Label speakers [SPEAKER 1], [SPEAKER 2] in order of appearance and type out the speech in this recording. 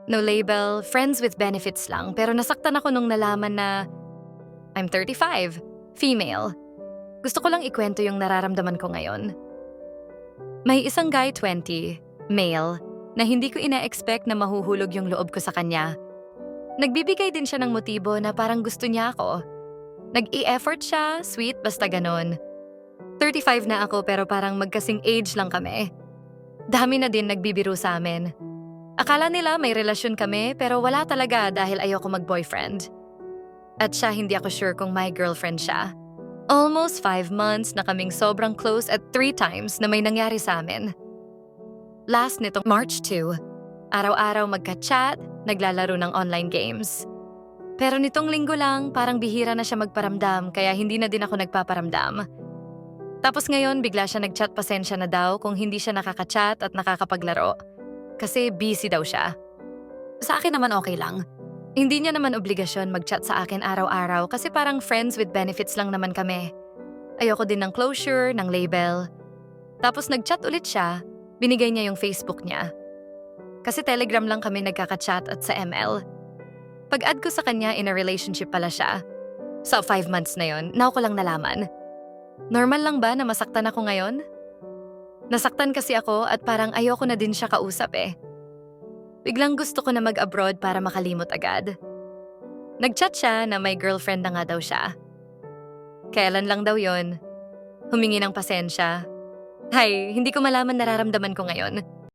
[SPEAKER 1] No label, friends with benefits lang. Pero nasaktan ako nung nalaman na I'm 35, female. Gusto ko lang ikwento yung nararamdaman ko ngayon. May isang guy 20, male, na hindi ko ina-expect na mahuhulog yung loob ko sa kanya. Nagbibigay din siya ng motibo na parang gusto niya ako. Nag-i-effort siya, sweet, basta ganon. 35 na ako pero parang magkasing age lang kami. Dami na din nagbibiro sa amin. Akala nila may relasyon kami pero wala talaga dahil ayoko mag-boyfriend. At siya hindi ako sure kung my girlfriend siya. Almost 5 months na kaming sobrang close at 3 times na may nangyari sa amin. Last nitong March 2, araw-araw magka-chat, naglalaro ng online games. Pero nitong linggo lang, parang bihira na siya magparamdam kaya hindi na din ako nagpaparamdam. Tapos ngayon bigla siya nag-chat pasensya na daw kung hindi siya nakaka-chat at nakakapaglaro. Kasi busy daw siya. Sa akin naman okay lang. Hindi niya naman obligasyon mag-chat sa akin araw-araw kasi parang friends with benefits lang naman kami. Ayoko din ng closure, ng label. Tapos nag-chat ulit siya, binigay niya yung Facebook niya. Kasi Telegram lang kami nagkaka-chat at sa ML. Pag-add ko sa kanya in a relationship pala siya. Sa 5 months na yon, now ko lang nalaman. Normal lang ba na masaktan ako ngayon? Nasaktan kasi ako at parang ayoko na din siya kausap eh. Biglang gusto ko na mag-abroad para makalimot agad. Nag-chat siya na may girlfriend na nga daw siya. Kailan lang daw yon? Humingi ng pasensya. Hay, hindi ko malaman nararamdaman ko ngayon.